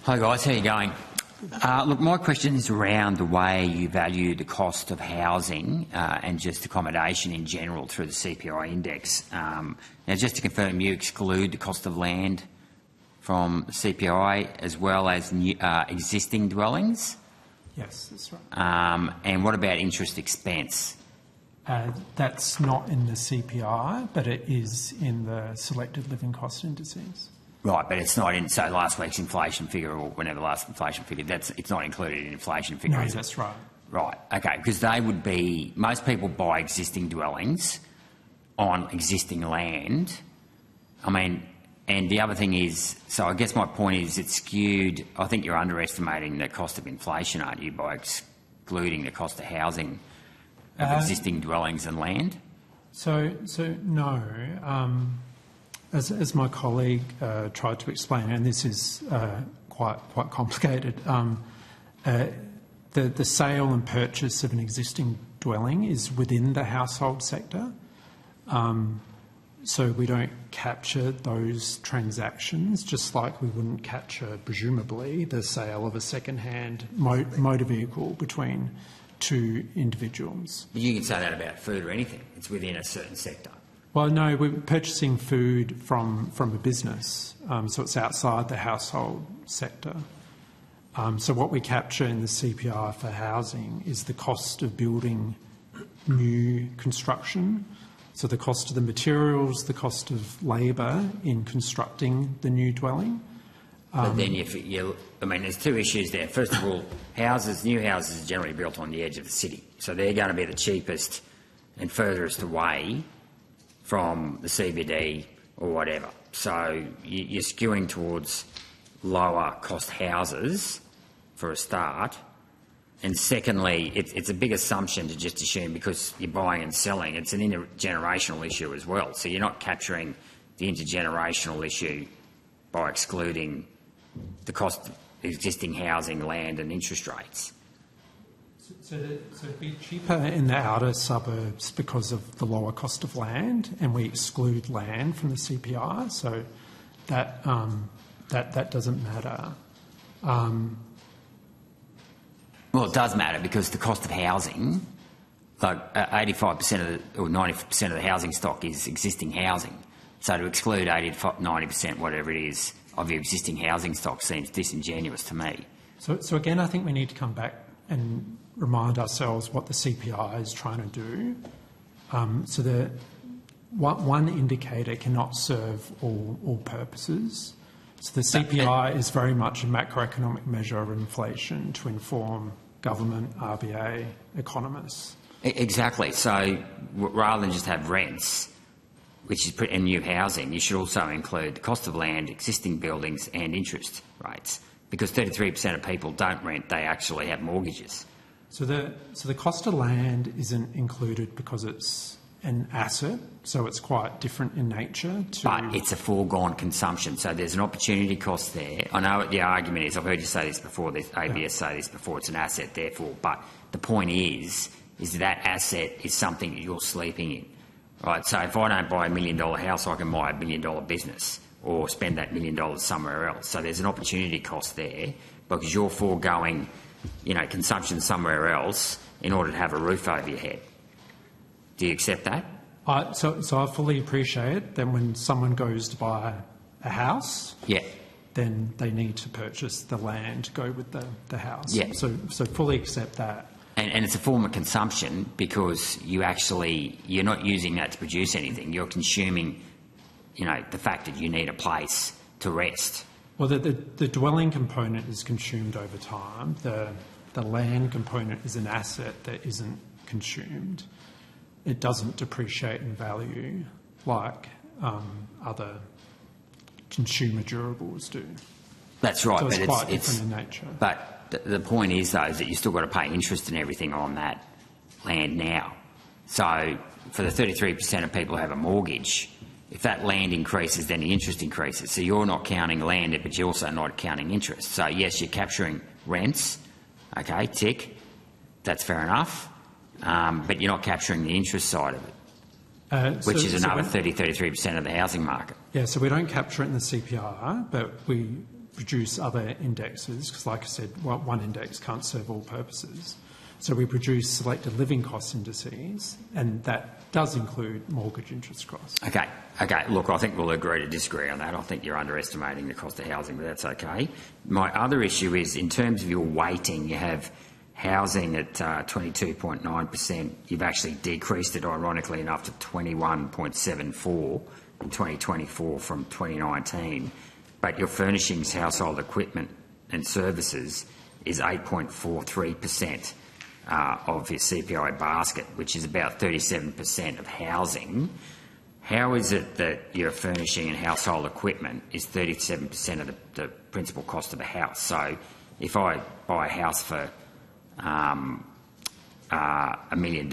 Hi guys, how are you going? Look, my question is around the way you value the cost of housing and just accommodation in general through the CPI index. Now, just to confirm, you exclude the cost of land from the CPI as well as new, existing dwellings? Yes, that's right. And what about interest expense? That's not in the CPI, but it is in the selected living cost indices. Right, but it's not in, so last week's inflation figure or whenever last inflation figure, it's not included in inflation figure, No, is it? that's right. Right, okay, because they would be, most people buy existing dwellings on existing land. I mean, and the other thing is, so I guess my point is it's skewed. I think you're underestimating the cost of inflation, aren't you, by excluding the cost of housing of existing dwellings and land? So no. As my colleague tried to explain, and this is quite complicated, the sale and purchase of an existing dwelling is within the household sector. So we don't capture those transactions, just like we wouldn't capture, presumably, the sale of a second-hand motor vehicle between two individuals. But you can say that about food or anything. It's within a certain sector. Well, no, we're purchasing food from a business, so it's outside the household sector. So what we capture in the CPI for housing is the cost of building new construction, so the cost of the materials, the cost of labour in constructing the new dwelling. But then I mean, there's two issues there. First of all, new houses are generally built on the edge of the city, so they're going to be the cheapest and furthest away from the CBD or whatever. So you're skewing towards lower cost houses for a start. And secondly, it's a big assumption to just assume because you're buying and selling, it's an intergenerational issue as well. So you're not capturing the intergenerational issue by excluding the cost of existing housing, land and interest rates. So it'd be cheaper in the outer suburbs because of the lower cost of land, and we exclude land from the CPI, so that doesn't matter. Well, it does matter because the cost of housing, like 85% or 90% of the housing stock is existing housing. So to exclude 80 to 90%, whatever it is, of your existing housing stock seems disingenuous to me. So again, I think we need to come back and remind ourselves what the CPI is trying to do. So the one indicator cannot serve all purposes. So the CPI is very much a macroeconomic measure of inflation to inform government, RBA, economists. Exactly. So rather than just have rents, which is in new housing, you should also include the cost of land, existing buildings and interest rates. Because 33% of people don't rent, they actually have mortgages. So the cost of land isn't included because it's an asset, so it's quite different in nature to... But it's a foregone consumption, so there's an opportunity cost there. I know what the argument is, I've heard you say this before, the ABS say this before, it's an asset therefore, but the point is that asset is something that you're sleeping in, right? So if I don't buy $1 million house, I can buy $1 million business or spend that $1 million somewhere else. So there's an opportunity cost there because you're foregoing, consumption somewhere else in order to have a roof over your head. Do you accept that? So I fully appreciate that when someone goes to buy a house, then they need to purchase the land to go with the house. Yeah. So fully accept that. And it's a form of consumption because you're not using that to produce anything. You're consuming, the fact that you need a place to rest. Well, the dwelling component is consumed over time. The land component is an asset that isn't consumed. It doesn't depreciate in value like other consumer durables do. That's right, so but it's quite different in nature. But the point is, though, is that you still got to pay interest and everything on that land now. So for the 33% of people who have a mortgage, if that land increases, then the interest increases. So you're not counting land, but you're also not counting interest. So yes, you're capturing rents. Okay, tick. That's fair enough. But you're not capturing the interest side of it, which is another 33% of the housing market. Yeah, so we don't capture it in the CPI, but we produce other indexes, because like I said, one index can't serve all purposes. So we produce selected living cost indices, and that does include mortgage interest costs. Okay. Look, I think we'll agree to disagree on that. I think you're underestimating the cost of housing, but that's okay. My other issue is, in terms of your weighting, you have housing at 22.9%. You've actually decreased it, ironically enough, to 21.74 in 2024 from 2019. But your furnishings, household equipment and services is 8.43%. Of your CPI basket, which is about 37% of housing. How is it that your furnishing and household equipment is 37% of the principal cost of a house? So if I buy a house for $1 million,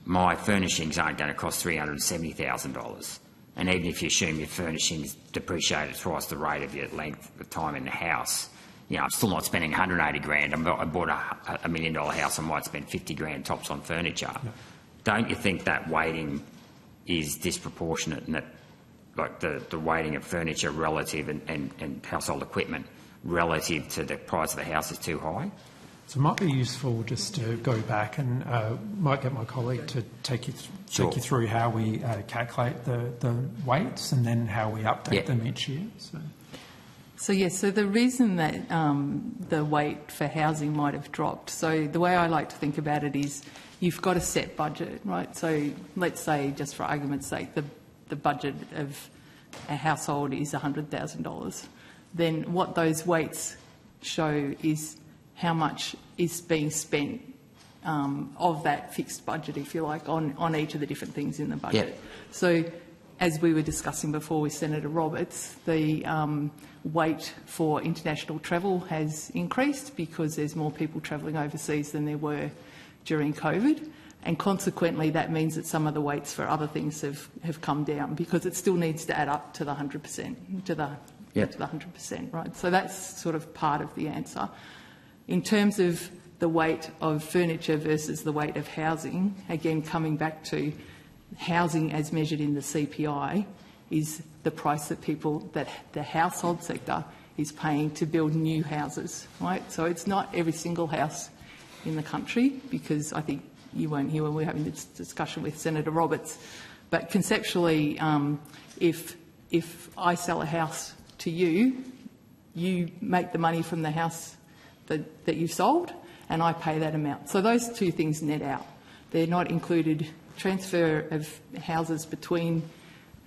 my furnishings aren't going to cost $370,000. And even if you assume your furnishings depreciated twice the rate of your length of time in the house, you know, I'm still not spending 180 grand. I bought a $1 million house, I might spend 50 grand tops on furniture. Yeah. Don't you think that weighting is disproportionate, and that, like, the weighting of furniture relative and household equipment relative to the price of the house is too high? So it might be useful just to go back and might get my colleague to take you through how we calculate the weights and then how we update them each year. So the reason that the weight for housing might have dropped, so the way I like to think about it is you've got a set budget, right? So let's say, just for argument's sake, the budget of a household is $100,000. Then what those weights show is how much is being spent of that fixed budget, if you like, on each of the different things in the budget. Yep. So as we were discussing before with Senator Roberts, the weight for international travel has increased because there's more people travelling overseas than there were during COVID, and consequently that means that some of the weights for other things have come down, because it still needs to add up to the 100%, to the 100%, right? So that's sort of part of the answer. In terms of the weight of furniture versus the weight of housing, again coming back to housing as measured in the CPI is the price that the household sector is paying to build new houses, right? So it's not every single house in the country, because I think you weren't here when we were having this discussion with Senator Roberts. But conceptually, if I sell a house to you, you make the money from the house that you've sold, and I pay that amount. So those two things net out. They're not included. Transfer of houses between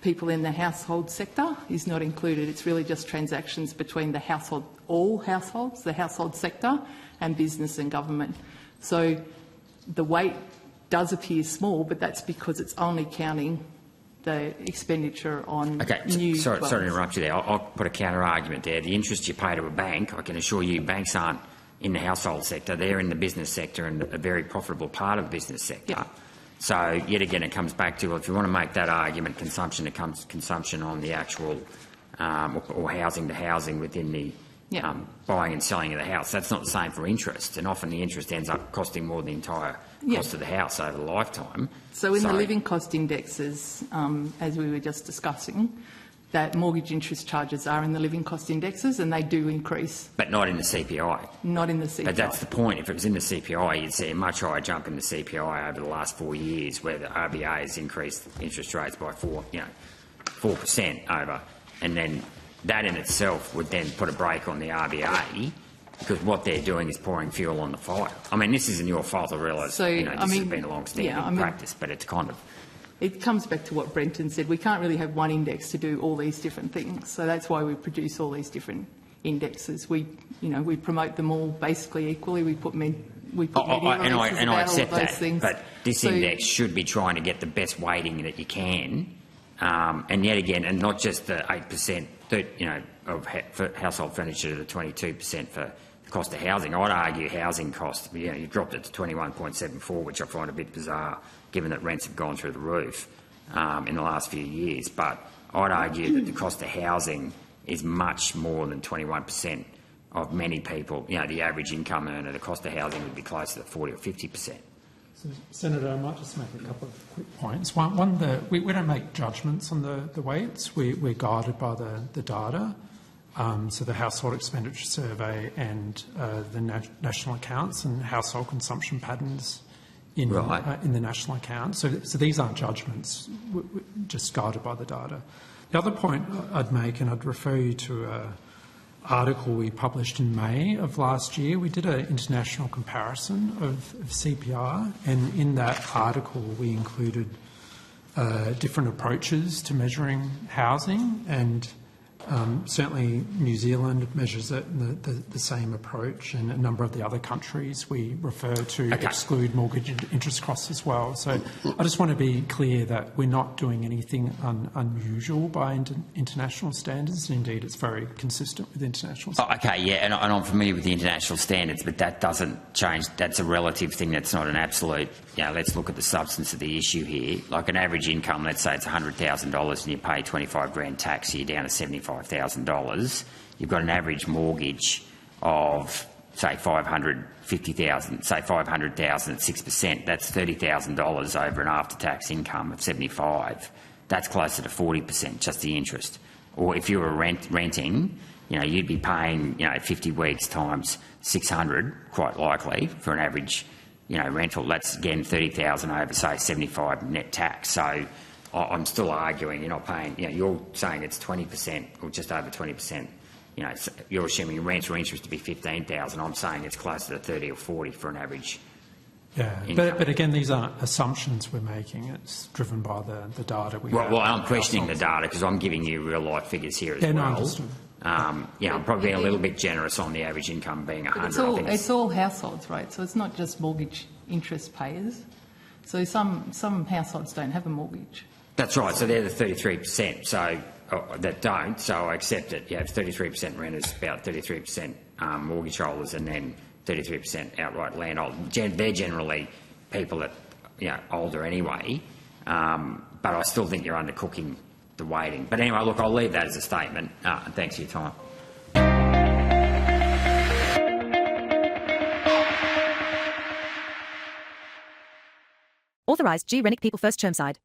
people in the household sector is not included. It's really just transactions between the household, all households, the household sector, and business and government. So the weight does appear small, but that's because it's only counting the expenditure on new... Sorry to interrupt you there. I'll put a counter-argument there. The interest you pay to a bank, I can assure you banks aren't in the household sector. They're in the business sector, and a very profitable part of the business sector. Yep. So, yet again, it comes back to, well, if you want to make that argument, consumption on the actual, or housing to housing within the buying and selling of the house. That's not the same for interest, and often the interest ends up costing more than the entire cost of the house over the lifetime. So in the living cost indexes, as we were just discussing, that mortgage interest charges are in the living cost indexes, and they do increase. But not in the CPI. Not in the CPI. But that's the point. If it was in the CPI, you'd see a much higher jump in the CPI over the last 4 years, where the RBA has increased interest rates by 4% over, and then that in itself would then put a brake on the RBA, because what they're doing is pouring fuel on the fire. I mean, this isn't your fault, I realise. This has been a long-standing practice, but it's kind of... It comes back to what Brenton said. We can't really have one index to do all these different things. So that's why we produce all these different indexes. We promote them all basically equally. We put media releases about all of those things. But this index should be trying to get the best weighting that you can. And yet again, and not just the 8%, of household furniture to the 22% for the cost of housing. I'd argue housing cost, you dropped it to 21.74, which I find a bit bizarre, given that rents have gone through the roof in the last few years. But I'd argue that the cost of housing is much more than 21% of many people. The average income earner, the cost of housing would be closer to 40 or 50%. So, Senator, I might just make a couple of quick points. One we don't make judgments on the weights. We're guided by the data. So the Household Expenditure Survey and the National Accounts and household consumption patterns in the National Account. So these aren't judgments, just guided by the data. The other point I'd make, and I'd refer you to an article we published in May of last year. We did an international comparison of CPI, and in that article we included different approaches to measuring housing, and certainly New Zealand measures it in the same approach, and a number of the other countries we refer to exclude mortgage interest costs as well. So I just want to be clear that we're not doing anything unusual by international standards. Indeed, it's very consistent with international standards. And I'm familiar with the international standards, but that doesn't change. That's a relative thing. That's not an absolute. Let's look at the substance of the issue here. Like an average income, let's say it's $100,000 and you pay $25,000 tax, so you're down to $75,000. You've got an average mortgage of, say, $550,000, say $500,000 at 6%. That's $30,000 over an after-tax income of $75,000. That's closer to 40%, just the interest. Or if you were renting, you'd be paying, 50 weeks times 600, quite likely, for an average, rental. That's again 30,000 over, say, 75 net tax. So I'm still arguing you're not paying. You're saying it's 20% or just over 20%. You're assuming rent or interest to be 15,000. I'm saying it's closer to 30 or 40 for an average. Yeah, but again, these aren't assumptions we're making. It's driven by the data we have. Well, I'm questioning the data because I'm giving you real life figures here as well. No, understood. I'm probably being a little bit generous on the average income being 100. It's all households, right? So it's not just mortgage interest payers. So some households don't have a mortgage. That's right. So they're the 33%. So that don't. So I accept it. You have 33% renters, about 33% mortgage holders, and then 33% outright landholders. They're generally people that older anyway. But I still think you're undercooking the weighting. But anyway, look, I'll leave that as a statement. And thanks for your time. Authorised G. Rennick People First Chermside.